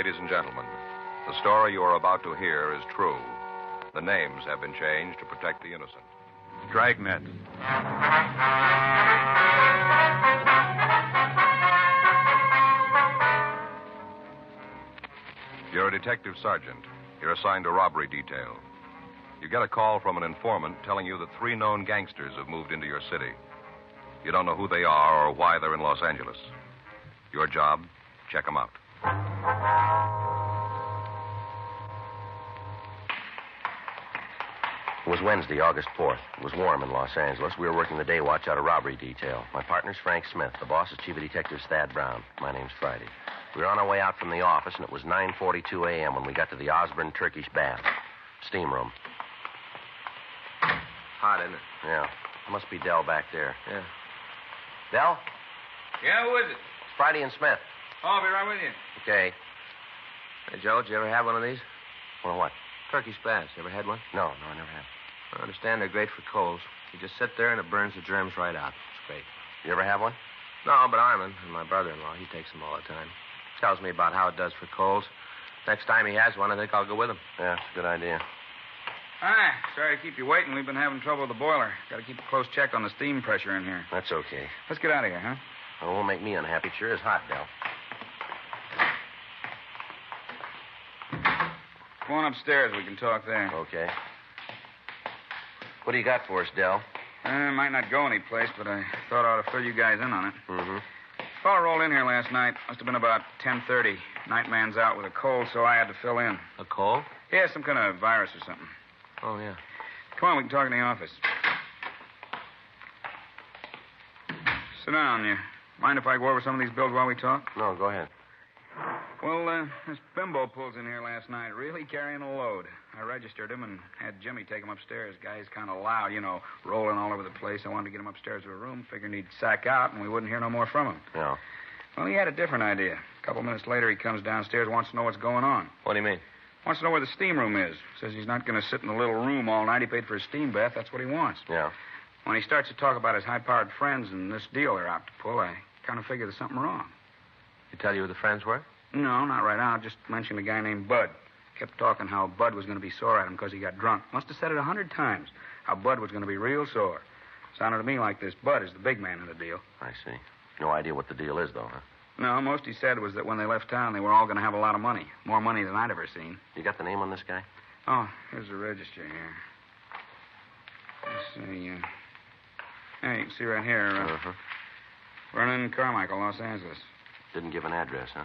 ladies and gentlemen. The story you are about to hear is true. The names have been changed to protect the innocent. Dragnet. You're a detective sergeant. You're assigned to robbery detail. You get a call from an informant telling you that 3 known gangsters have moved into your city. You don't know who they are or why they're in Los Angeles. Your job, check them out. It was Wednesday, August 4th. It was warm in Los Angeles. We were working the day watch out of robbery detail. My partner's Frank Smith. The boss is Chief of Detectives Thad Brown. My name's Friday. We were on our way out from the office, and it was 9:42 a.m. when we got to the Osborne Turkish Bath. Steam room. Hot, isn't it? Yeah. Must be Dell back there. Yeah. Dell? Yeah, who is it? It's Friday and Smith. Oh, I'll be right with you. Okay. Hey, Joe, did you ever have one of these? Well, what? Turkish baths. You ever had one? No, I never have. I understand they're great for colds. You just sit there and it burns the germs right out. It's great. You ever have one? No, but Armin, and my brother-in-law, he takes them all the time. Tells me about how it does for colds. Next time he has one, I think I'll go with him. Yeah, it's a good idea. Hi. Sorry to keep you waiting. We've been having trouble with the boiler. Got to keep a close check on the steam pressure in here. That's okay. Let's get out of here, huh? Well, it won't make me unhappy. It sure is hot, Dell. Go on upstairs. We can talk there. Okay. What do you got for us, Dell? Might not go anyplace, but I thought I ought to fill you guys in on it. Mm-hmm. Fellow rolled in here last night. Must have been about 10:30. Nightman's out with a cold, so I had to fill in. A cold? Yeah, some kind of virus or something. Oh, yeah. Come on, we can talk in the office. Sit down. You mind if I go over some of these bills while we talk? No, go ahead. Well, this bimbo pulls in here last night, really carrying a load. I registered him and had Jimmy take him upstairs. Guy's kind of loud, rolling all over the place. I wanted to get him upstairs to a room, figuring he'd sack out, and we wouldn't hear no more from him. Yeah. Well, he had a different idea. A couple minutes later, he comes downstairs, wants to know what's going on. What do you mean? Wants to know where the steam room is. Says he's not going to sit in the little room all night. He paid for a steam bath. That's what he wants. Yeah. When he starts to talk about his high-powered friends and this deal they're out to pull, I kind of figure there's something wrong. He tell you who the friends were? No, not right now. Just mentioned a guy named Bud. Kept talking how Bud was going to be sore at him because he got drunk. Must have said it 100 times. How Bud was going to be real sore. Sounded to me like this Bud is the big man in the deal. I see. No idea what the deal is, though, huh? No, most he said was that when they left town, they were all going to have a lot of money. More money than I'd ever seen. You got the name on this guy? Oh, here's the register here. Let's see. Yeah, you can see right here. Vernon Carmichael, Los Angeles. Didn't give an address, huh?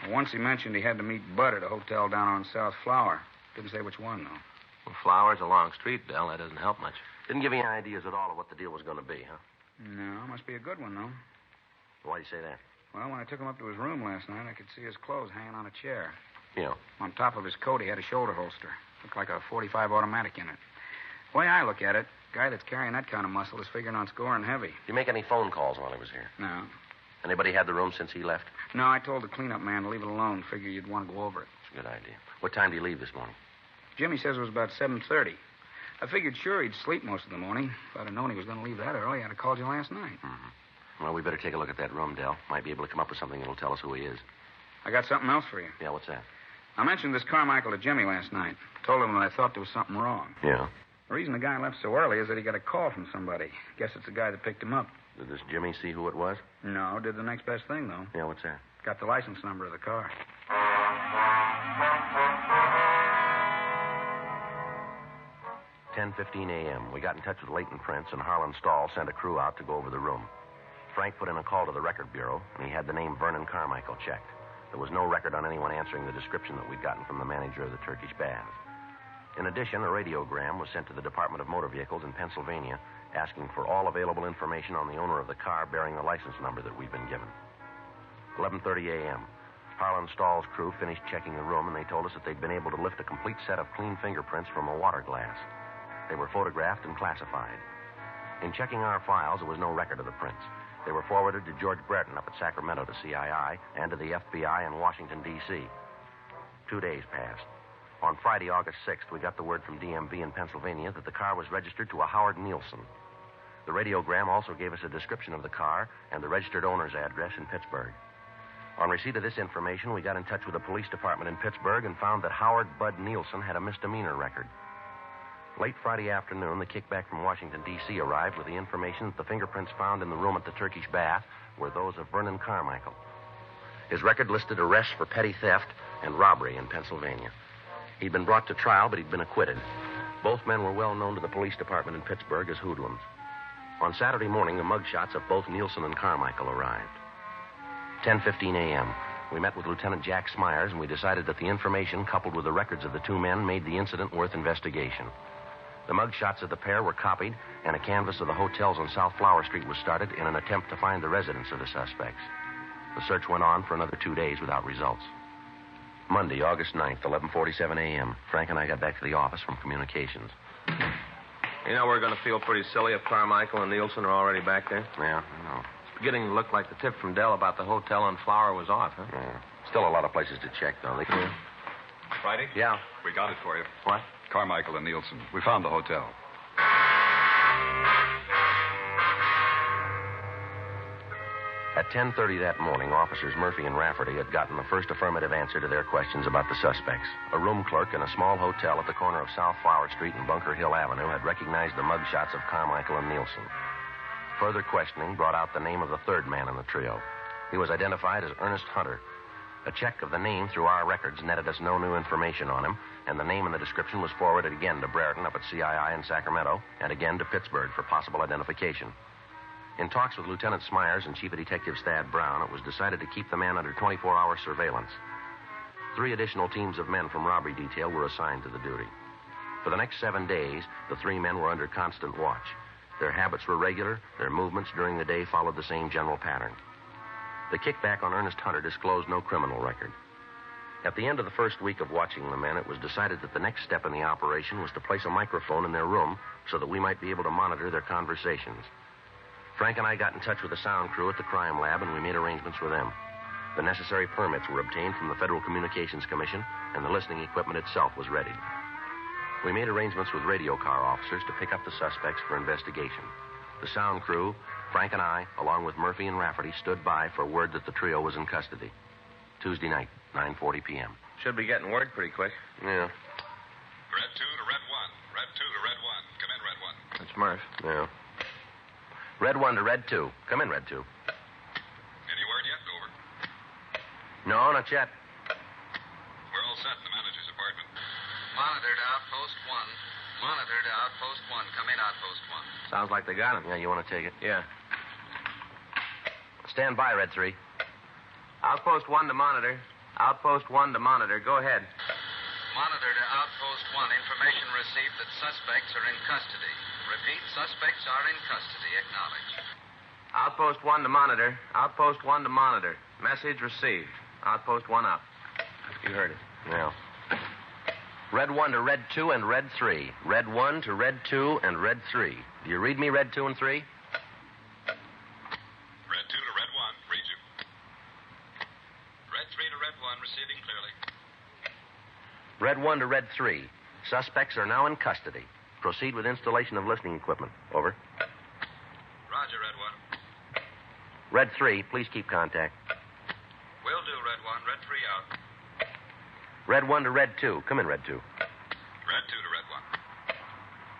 Once he mentioned he had to meet Bud at a hotel down on South Flower. Didn't say which one, though. Well, Flower's a long street, Dell. That doesn't help much. Didn't give you any ideas at all of what the deal was going to be, huh? No, must be a good one, though. Why'd you say that? Well, when I took him up to his room last night, I could see his clothes hanging on a chair. Yeah. On top of his coat, he had a shoulder holster. Looked like a .45 automatic in it. The way I look at it, a guy that's carrying that kind of muscle is figuring on scoring heavy. Did you make any phone calls while he was here? No. Anybody had the room since he left? No, I told the cleanup man to leave it alone. Figure you'd want to go over it. It's a good idea. What time did you leave this morning? Jimmy says it was about 7:30. I figured sure he'd sleep most of the morning. If I'd have known he was going to leave that early, I'd have called you last night. Mm-hmm. Well, we better take a look at that room, Dell. Might be able to come up with something that'll tell us who he is. I got something else for you. Yeah, what's that? I mentioned this Carmichael to Jimmy last night. Told him that I thought there was something wrong. Yeah? The reason the guy left so early is that he got a call from somebody. Guess it's the guy that picked him up. Did this Jimmy see who it was? No, did the next best thing, though. Yeah, what's that? Got the license number of the car. 10:15 a.m. We got in touch with Leighton Prince, and Harlan Stahl sent a crew out to go over the room. Frank put in a call to the record bureau, and he had the name Vernon Carmichael checked. There was no record on anyone answering the description that we'd gotten from the manager of the Turkish Bath. In addition, a radiogram was sent to the Department of Motor Vehicles in Pennsylvania, asking for all available information on the owner of the car bearing the license number that we'd been given. 11:30 a.m. Harlan Stahl's crew finished checking the room, and they told us that they'd been able to lift a complete set of clean fingerprints from a water glass. They were photographed and classified. In checking our files, there was no record of the prints. They were forwarded to George Breton up at Sacramento to CII and to the FBI in Washington, D.C. 2 days passed. On Friday, August 6th, we got the word from DMV in Pennsylvania that the car was registered to a Howard Nielsen. The radiogram also gave us a description of the car and the registered owner's address in Pittsburgh. On receipt of this information, we got in touch with the police department in Pittsburgh and found that Howard Bud Nielsen had a misdemeanor record. Late Friday afternoon, the kickback from Washington, D.C. arrived with the information that the fingerprints found in the room at the Turkish Bath were those of Vernon Carmichael. His record listed arrests for petty theft and robbery in Pennsylvania. He'd been brought to trial, but he'd been acquitted. Both men were well known to the police department in Pittsburgh as hoodlums. On Saturday morning, the mugshots of both Nielsen and Carmichael arrived. 10:15 a.m. We met with Lieutenant Jack Smyers, and we decided that the information, coupled with the records of the two men, made the incident worth investigation. The mugshots of the pair were copied, and a canvass of the hotels on South Flower Street was started in an attempt to find the residence of the suspects. The search went on for another 2 days without results. Monday, August 9th, 11:47 a.m. Frank and I got back to the office from communications. You know, we're going to feel pretty silly if Carmichael and Nielsen are already back there. Yeah, I know. It's beginning to look like the tip from Dell about the hotel on Flower was off, huh? Yeah. Still a lot of places to check, though. Friday? Yeah. We got it for you. What? Carmichael and Nielsen. We found the hotel. At 10:30 that morning, officers Murphy and Rafferty had gotten the first affirmative answer to their questions about the suspects. A room clerk in a small hotel at the corner of South Flower Street and Bunker Hill Avenue had recognized the mugshots of Carmichael and Nielsen. Further questioning brought out the name of the third man in the trio. He was identified as Ernest Hunter. A check of the name through our records netted us no new information on him, and the name and the description was forwarded again to Brereton up at CII in Sacramento and again to Pittsburgh for possible identification. In talks with Lieutenant Smyers and Chief of Detectives Thad Brown, it was decided to keep the man under 24-hour surveillance. 3 additional teams of men from robbery detail were assigned to the duty. For the next 7 days, the 3 men were under constant watch. Their habits were regular. Their movements during the day followed the same general pattern. The kickback on Ernest Hunter disclosed no criminal record. At the end of the first week of watching the men, it was decided that the next step in the operation was to place a microphone in their room so that we might be able to monitor their conversations. Frank and I got in touch with the sound crew at the crime lab, and we made arrangements with them. The necessary permits were obtained from the Federal Communications Commission, and the listening equipment itself was readied. We made arrangements with radio car officers to pick up the suspects for investigation. The sound crew, Frank and I, along with Murphy and Rafferty, stood by for word that the trio was in custody. Tuesday night, 9:40 p.m. Should be getting word pretty quick. Yeah. Red 2 to Red 1. Red 2 to Red 1. Come in, Red 1. That's Murph. Yeah. Red 1 to Red 2. Come in, Red 2. Any word yet? Over. No, not yet. We're all set in the manager's apartment. Monitored outpost 1. Monitored outpost 1. Come in, outpost 1. Sounds like they got him. Yeah, you want to take it? Yeah. Stand by, Red 3. Outpost 1 to monitor. Outpost 1 to monitor. Go ahead. Monitor to outpost 1. Information received that suspects are in custody. Repeat, suspects are in custody. Acknowledge. Outpost 1 to monitor. Outpost 1 to monitor. Message received. Outpost 1 up. You heard it. Yeah. Red 1 to Red 2 and Red 3. Red 1 to Red 2 and Red 3. Do you read me, Red 2 and 3? Red 2 to Red 1. Read you. Red 3 to Red 1. Receiving clearly. Red 1 to Red 3. Suspects are now in custody. Proceed with installation of listening equipment. Over. Roger, Red 1. Red 3, please keep contact. Will do, Red 1. Red 3 out. Red 1 to Red 2. Come in, Red 2. Red 2 to Red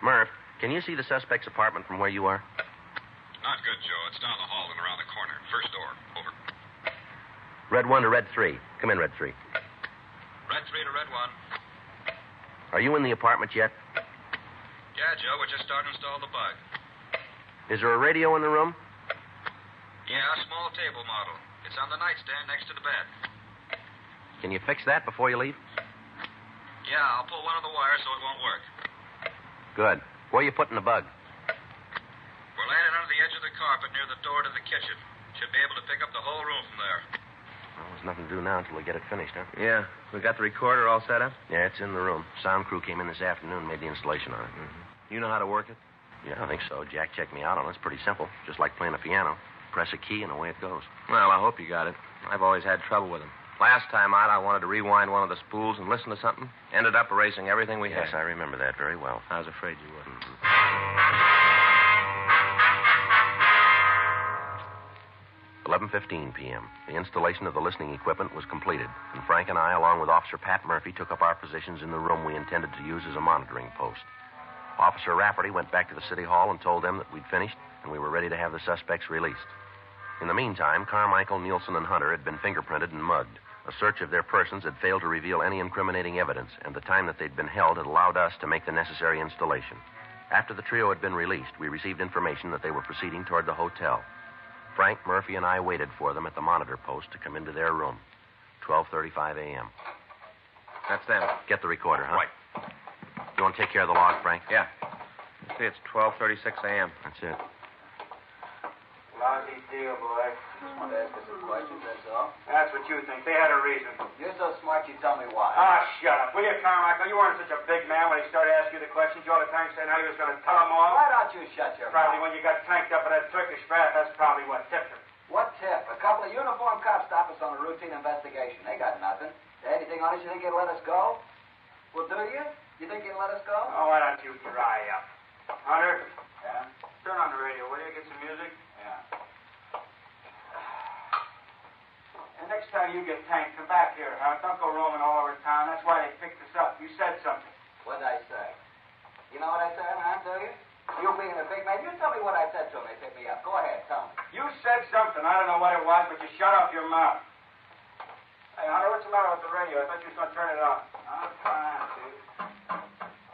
1. Murph, can you see the suspect's apartment from where you are? Not good, Joe. It's down the hall and around the corner. First door. Over. Red 1 to Red 3. Come in, Red 3. Red 3 to Red 1. Are you in the apartment yet? Yeah, Joe. We're just starting to install the bug. Is there a radio in the room? Yeah, a small table model. It's on the nightstand next to the bed. Can you fix that before you leave? Yeah, I'll pull one of the wires so it won't work. Good. Where are you putting the bug? We're laying it under the edge of the carpet near the door to the kitchen. Should be able to pick up the whole room from there. Well, there's nothing to do now until we get it finished, huh? Yeah. We got the recorder all set up? Yeah, it's in the room. Sound crew came in this afternoon and made the installation on it. You know how to work it? Yeah, I think so. Jack checked me out on it. It's pretty simple. Just like playing a piano. Press a key and away it goes. Well, I hope you got it. I've always had trouble with them. Last time out, I wanted to rewind one of the spools and listen to something. Ended up erasing everything we had. Yes, I remember that very well. I was afraid you would. 11:15 p.m. The installation of the listening equipment was completed, and Frank and I, along with Officer Pat Murphy, took up our positions in the room we intended to use as a monitoring post. Officer Rafferty went back to the city hall and told them that we'd finished and we were ready to have the suspects released. In the meantime, Carmichael, Nielsen, and Hunter had been fingerprinted and mugged. A search of their persons had failed to reveal any incriminating evidence, and the time that they'd been held had allowed us to make the necessary installation. After the trio had been released, we received information that they were proceeding toward the hotel. Frank, Murphy, and I waited for them at the monitor post to come into their room. 12:35 a.m. That's them. Get the recorder, huh? Right. You want to take care of the log, Frank? Yeah. See, it's 12:36 a.m. That's it. Lousy deal, boy. Just wanted to ask us some questions, that's all. That's what you think. They had a reason. You're so smart, you tell me why. Ah, shut up. Will you, Carmichael? You weren't such a big man when he started asking you the questions. You all the time saying how he was going to tell them all. Why don't you shut your Probably mouth? when you got tanked up in that Turkish bath, that's probably what tipped him. What tip? A couple of uniformed cops stop us on a routine investigation. They got nothing. Anything on us, you think you'll let us go? Well, do you? You think you'll let us go? Oh, why don't you dry up? Hunter, Yeah? turn on the radio, will you? Get some music. Yeah. And next time you get tanked, come back here, huh? Don't go roaming all over town. That's why they picked us up. You said something. What'd I say? You know what I said, huh? Do you? You being a big man, you tell me what I said to him. They picked me up. Go ahead, tell me. You said something. I don't know what it was, but you shut off your mouth. Hey, Hunter, what's the matter with the radio? I thought you was going to turn it on. I'm fine, dude.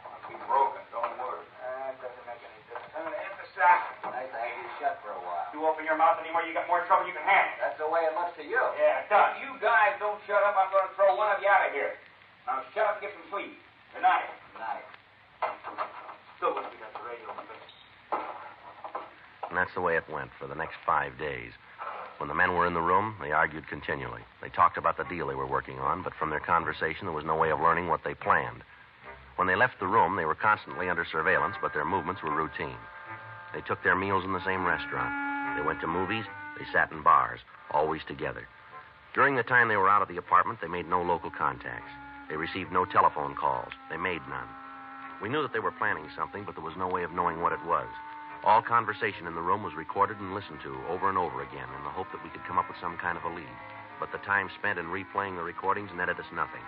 Must be broken. Don't worry. It doesn't make any difference. I'm going to hit the sack. Nice to have you shut for a while. You open your mouth anymore, you got more trouble you can handle. That's the way it looks to you. Yeah, it does. You guys don't shut up, I'm going to throw one of you out of here. Now shut up and get some sleep. Good night. Nice. Still wish we got the radio on this. And that's the way it went for the next 5 days. When the men were in the room, they argued continually. They talked about the deal they were working on, but from their conversation, there was no way of learning what they planned. When they left the room, they were constantly under surveillance, but their movements were routine. They took their meals in the same restaurant. They went to movies. They sat in bars, always together. During the time they were out of the apartment, they made no local contacts. They received no telephone calls. They made none. We knew that they were planning something, but there was no way of knowing what it was. All conversation in the room was recorded and listened to over and over again in the hope that we could come up with some kind of a lead. But the time spent in replaying the recordings netted us nothing.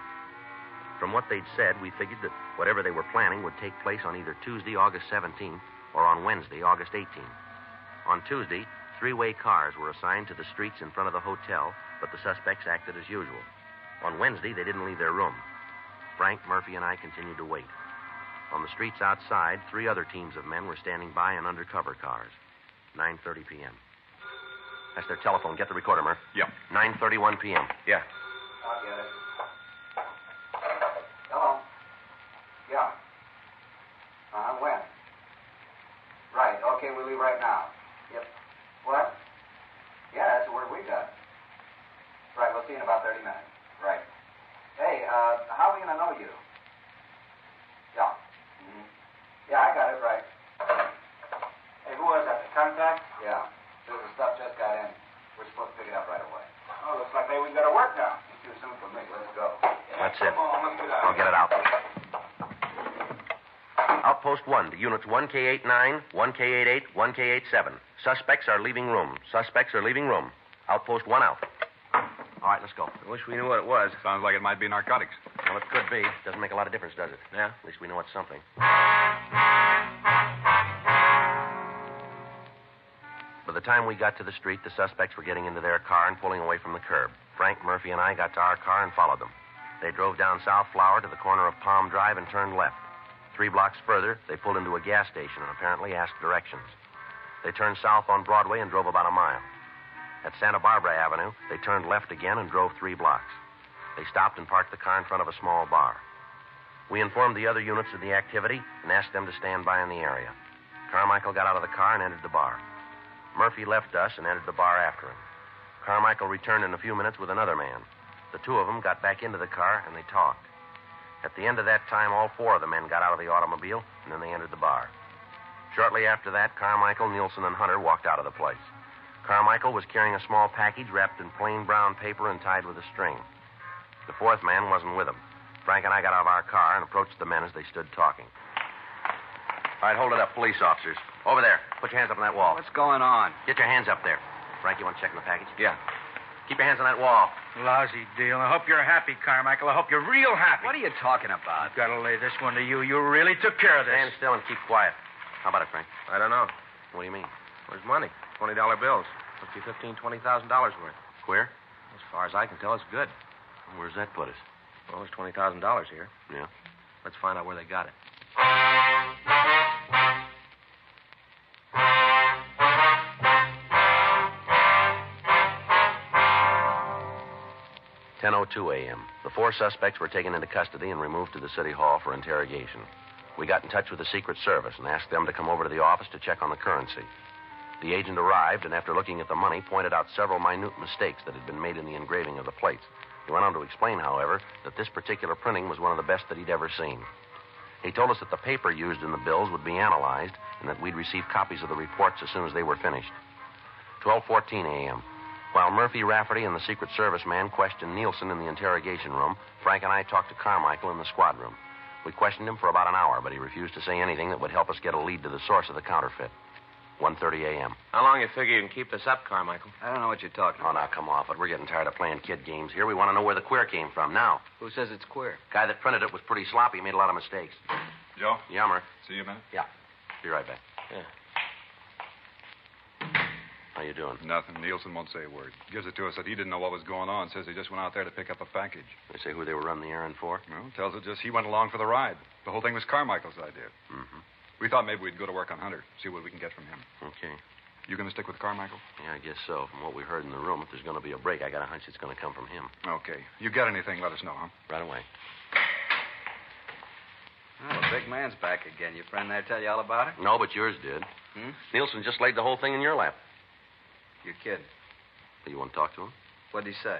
From what they'd said, we figured that whatever they were planning would take place on either Tuesday, August 17th, or on Wednesday, August 18th. On Tuesday, three-way cars were assigned to the streets in front of the hotel, but the suspects acted as usual. On Wednesday, they didn't leave their room. Frank, Murphy, and I continued to wait. On the streets outside, 3 other teams of men were standing by in undercover cars. 9:30 p.m. That's their telephone. Get the recorder, Murph. Yeah. 9:31 p.m. Yeah. I'll get it. Hello? Yeah. When? Right. Okay, we'll leave right now. Yep. What? Yeah, that's the word we got. Right, we'll see you in about 30 minutes. Right. Hey, how are we going to know you? Yeah. Mm-hmm. Yeah, I got it, right. Hey, who was that? The contact? Yeah. The stuff just got in. We're supposed to pick it up right away. Oh, looks like maybe we got to work now. It's too soon for me. Let's go. That's it. Come on, let's get out. I'll get it out. Outpost 1 to units 1K89, 1K88, 1K87. Suspects are leaving room. Suspects are leaving room. Outpost 1 out. All right, let's go. I wish we knew what it was. Sounds like it might be narcotics. Well, it could be. Doesn't make a lot of difference, does it? Yeah? At least we know it's something. By the time we got to the street, the suspects were getting into their car and pulling away from the curb. Frank, Murphy, and I got to our car and followed them. They drove down South Flower to the corner of Palm Drive and turned left. 3 blocks further, they pulled into a gas station and apparently asked directions. They turned south on Broadway and drove about a mile. At Santa Barbara Avenue, they turned left again and drove 3 blocks. They stopped and parked the car in front of a small bar. We informed the other units of the activity and asked them to stand by in the area. Carmichael got out of the car and entered the bar. Murphy left us and entered the bar after him. Carmichael returned in a few minutes with another man. The 2 of them got back into the car and they talked. At the end of that time, all 4 of the men got out of the automobile and then they entered the bar. Shortly after that, Carmichael, Nielsen, and Hunter walked out of the place. Carmichael was carrying a small package wrapped in plain brown paper and tied with a string. The 4th man wasn't with him. Frank and I got out of our car and approached the men as they stood talking. All right, hold it up, police officers. Over there. Put your hands up on that wall. What's going on? Get your hands up there. Frank, you want to check in the package? Yeah. Keep your hands on that wall. Lousy deal. I hope you're happy, Carmichael. I hope you're real happy. What are you talking about? I've got to lay this one to you. You really took care of this. Stand still and keep quiet. How about it, Frank? I don't know. What do you mean? Where's money? $20 bills. Must be $15,000, $20,000 worth. Queer? As far as I can tell, it's good. Where's that put us? Well, there's $20,000 here. Yeah. Let's find out where they got it. 10:02 a.m. The 4 suspects were taken into custody and removed to the city hall for interrogation. We got in touch with the Secret Service and asked them to come over to the office to check on the currency. The agent arrived and, after looking at the money, pointed out several minute mistakes that had been made in the engraving of the plates. He went on to explain, however, that this particular printing was one of the best that he'd ever seen. He told us that the paper used in the bills would be analyzed and that we'd receive copies of the reports as soon as they were finished. 12:14 a.m. While Murphy, Rafferty, and the Secret Service man questioned Nielsen in the interrogation room, Frank and I talked to Carmichael in the squad room. We questioned him for about an hour, but he refused to say anything that would help us get a lead to the source of the counterfeit. 1:30 a.m. How long you figure you can keep this up, Carmichael? I don't know what you're talking Oh, about. now, come off it. We're getting tired of playing kid games here. We want to know where the queer came from now. Who says it's queer? Guy that printed it was pretty sloppy, made a lot of mistakes. Joe? Yummer. See you a minute? Yeah. Be right back. Yeah. How you doing? Nothing. Nielsen won't say a word. Gives it to us that he didn't know what was going on. Says he just went out there to pick up a package. They say who they were running the errand for? Well, tells us just he went along for the ride. The whole thing was Carmichael's idea. Mm-hmm. We thought maybe we'd go to work on Hunter, see what we can get from him. Okay. You going to stick with Carmichael? Yeah, I guess so. From what we heard in the room, if there's going to be a break, I got a hunch it's going to come from him. Okay. You got anything, let us know, huh? Right away. Oh, the big man's back again. Your friend there tell you all about it? No, but yours did. Nielsen just laid the whole thing in your lap. You're kidding. You want to talk to him? What'd he say?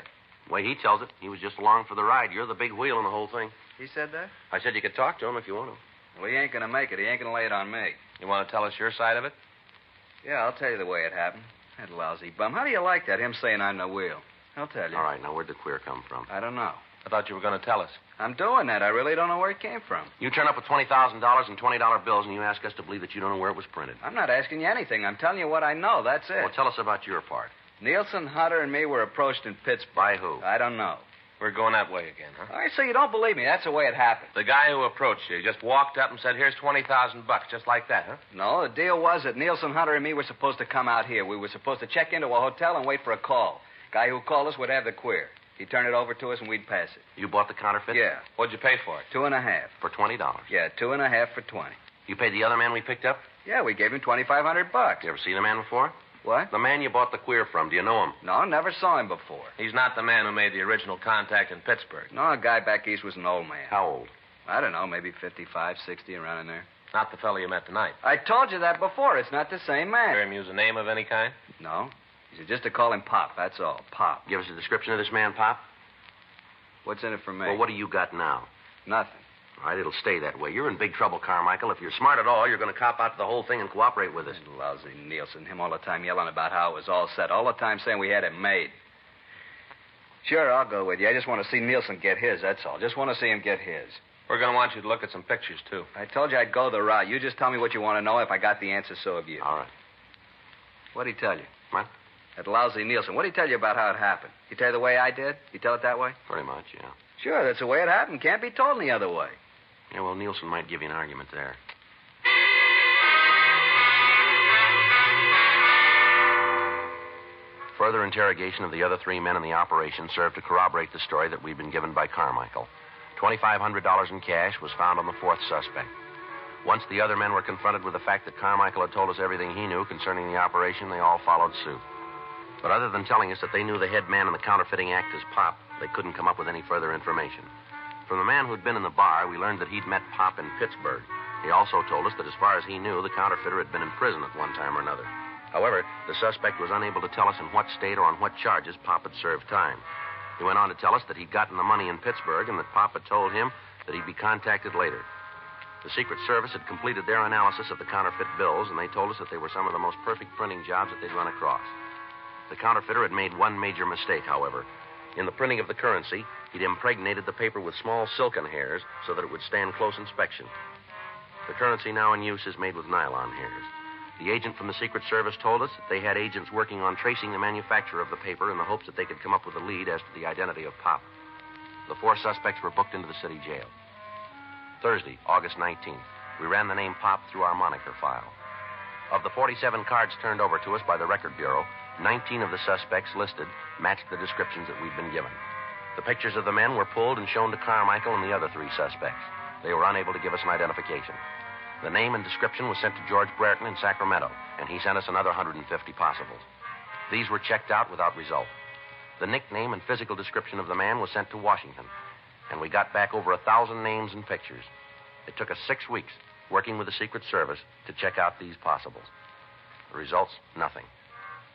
The way he tells it, he was just along for the ride. You're the big wheel in the whole thing. He said that? I said you could talk to him if you want to. Well, he ain't going to make it. He ain't going to lay it on me. You want to tell us your side of it? Yeah, I'll tell you the way it happened. That lousy bum. How do you like that, him saying I'm the wheel? I'll tell you. All right, now where'd the queer come from? I don't know. I thought you were going to tell us. I'm doing that. I really don't know where it came from. You turn up with $20,000 in $20 bills, and you ask us to believe that you don't know where it was printed. I'm not asking you anything. I'm telling you what I know. That's it. Well, tell us about your part. Nielsen, Hunter, and me were approached in Pittsburgh. By who? I don't know. We're going that way again, huh? All right, so you don't believe me. That's the way it happened. The guy who approached you just walked up and said, here's $20,000, just like that, huh? No, the deal was that Nielsen, Hunter, and me were supposed to come out here. We were supposed to check into a hotel and wait for a call. Guy who called us would have the queer. He'd turn it over to us and we'd pass it. You bought the counterfeit? Yeah. What'd you pay for it? 2.5. For $20? Yeah, 2.5 for 20. You paid the other man we picked up? Yeah, we gave him $2,500. You ever seen the man before? What? The man you bought the queer from. Do you know him? No, never saw him before. He's not the man who made the original contact in Pittsburgh. No, a guy back east was an old man. How old? I don't know, maybe 55, 60, around in there. Not the fellow you met tonight. I told you that before. It's not the same man. Hear him use a name of any kind? No. He said just to call him Pop, that's all. Pop. Give us a description of this man, Pop. What's in it for me? Well, what do you got now? Nothing. All right, it'll stay that way. You're in big trouble, Carmichael. If you're smart at all, you're going to cop out to the whole thing and cooperate with us. That lousy Nielsen, him all the time yelling about how it was all set, all the time saying we had it made. Sure, I'll go with you. I just want to see Nielsen get his, that's all. Just want to see him get his. We're going to want you to look at some pictures, too. I told you I'd go the route. You just tell me what you want to know. If I got the answer, so have you. All right. What'd he tell you? What? That lousy Nielsen. What'd he tell you about how it happened? He tell you the way I did? He tell it that way? Pretty much, yeah. Sure, that's the way it happened. Can't be told any other way. Yeah, well, Nielsen might give you an argument there. Further interrogation of the other 3 men in the operation served to corroborate the story that we'd been given by Carmichael. $2,500 in cash was found on the 4th suspect. Once the other men were confronted with the fact that Carmichael had told us everything he knew concerning the operation, they all followed suit. But other than telling us that they knew the head man in the counterfeiting act as Pop, they couldn't come up with any further information. From the man who'd been in the bar, we learned that he'd met Pop in Pittsburgh. He also told us that as far as he knew, the counterfeiter had been in prison at one time or another. However, the suspect was unable to tell us in what state or on what charges Pop had served time. He went on to tell us that he'd gotten the money in Pittsburgh and that Pop had told him that he'd be contacted later. The Secret Service had completed their analysis of the counterfeit bills, and they told us that they were some of the most perfect printing jobs that they'd run across. The counterfeiter had made one major mistake, however. In the printing of the currency, he'd impregnated the paper with small silken hairs so that it would stand close inspection. The currency now in use is made with nylon hairs. The agent from the Secret Service told us that they had agents working on tracing the manufacturer of the paper in the hopes that they could come up with a lead as to the identity of Pop. The 4 suspects were booked into the city jail. Thursday, August 19th, we ran the name Pop through our moniker file. Of the 47 cards turned over to us by the Record Bureau, 19 of the suspects listed matched the descriptions that we'd been given. The pictures of the men were pulled and shown to Carmichael and the other 3 suspects. They were unable to give us an identification. The name and description was sent to George Brereton in Sacramento, and he sent us another 150 possibles. These were checked out without result. The nickname and physical description of the man was sent to Washington, and we got back over 1,000 names and pictures. It took us 6 weeks, working with the Secret Service, to check out these possibles. The results, nothing.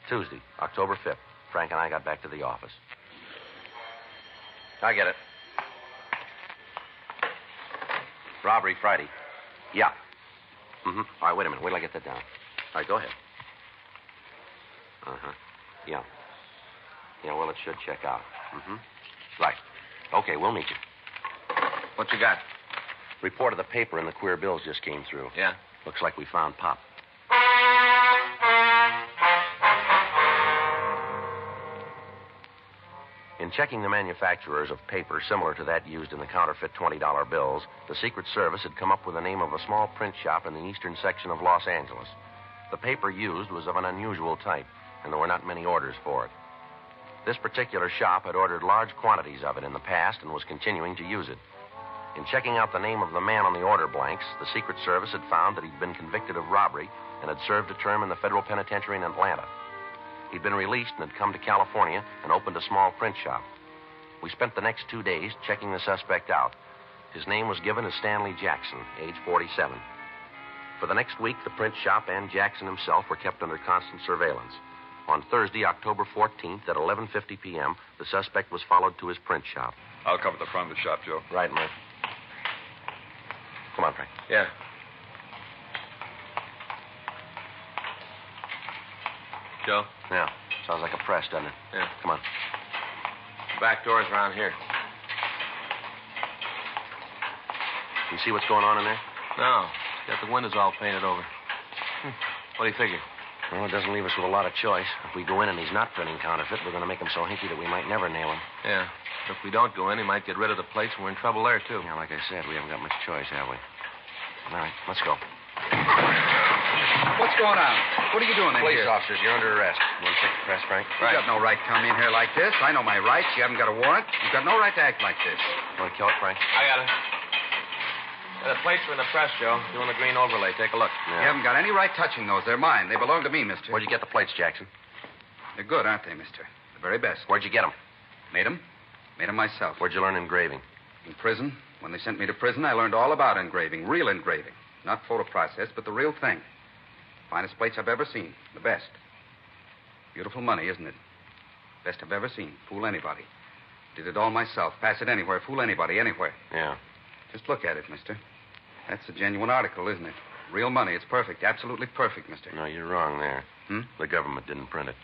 Tuesday, October 5th, Frank and I got back to the office. I get it. Robbery Friday. Yeah. Mm-hmm. All right, wait a minute. Wait till I get that down. All right, go ahead. Uh-huh. Yeah. Yeah, well, it should check out. Mm-hmm. Right. Okay, we'll meet you. What you got? Report of the paper and the queer bills just came through. Yeah? Looks like we found Pop. In checking the manufacturers of paper similar to that used in the counterfeit $20 bills, the Secret Service had come up with the name of a small print shop in the eastern section of Los Angeles. The paper used was of an unusual type, and there were not many orders for it. This particular shop had ordered large quantities of it in the past and was continuing to use it. In checking out the name of the man on the order blanks, the Secret Service had found that he'd been convicted of robbery and had served a term in the federal penitentiary in Atlanta. He'd been released and had come to California and opened a small print shop. We spent the next 2 days checking the suspect out. His name was given as Stanley Jackson, age 47. For the next week, the print shop and Jackson himself were kept under constant surveillance. On Thursday, October 14th, at 11:50 p.m., the suspect was followed to his print shop. I'll cover the front of the shop, Joe. Right, Murph. Come on, Frank. Yeah. Joe? Yeah. Sounds like a press, doesn't it? Yeah. Come on. The back door's around here. You see what's going on in there? No. It's got the windows all painted over. What do you figure? Well, it doesn't leave us with a lot of choice. If we go in and he's not printing counterfeit, we're going to make him so hinky that we might never nail him. Yeah. If we don't go in, he might get rid of the plates, and we're in trouble there, too. Yeah, like I said, we haven't got much choice, have we? All right, let's go. What's going on? What are you doing in Police here? officers, you're under arrest. You want to check the press, Frank? You got no right to come in here like this. I know my rights. You haven't got a warrant. You've got no right to act like this. You want to kill it, Frank? I got it. Yeah, the plates are in the press, Joe. Doing the green overlay. Take a look. You haven't got any right touching those. They're mine. They belong to me, mister. Where'd you get the plates, Jackson? They're good, aren't they, mister? The very best. Where'd you get them? Made them? Made them myself. Where'd you learn engraving? In prison. When they sent me to prison, I learned all about engraving. Real engraving. Not photo process, but the real thing. Finest plates I've ever seen. The best. Beautiful money, isn't it? Best I've ever seen. Fool anybody. Did it all myself. Pass it anywhere. Fool anybody, anywhere. Yeah. Just look at it, mister. That's a genuine article, isn't it? Real money. It's perfect. Absolutely perfect, mister. No, you're wrong there. The government didn't print it.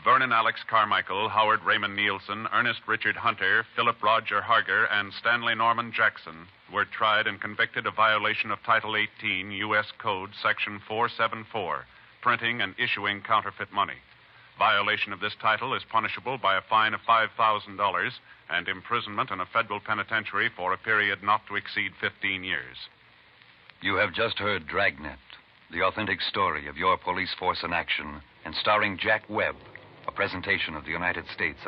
Vernon Alex Carmichael, Howard Raymond Nielsen, Ernest Richard Hunter, Philip Roger Harger, and Stanley Norman Jackson were tried and convicted of violation of Title 18, U.S. Code, Section 474, printing and issuing counterfeit money. Violation of this title is punishable by a fine of $5,000 and imprisonment in a federal penitentiary for a period not to exceed 15 years. You have just heard Dragnet, the authentic story of your police force in action, and starring Jack Webb, a presentation of the United States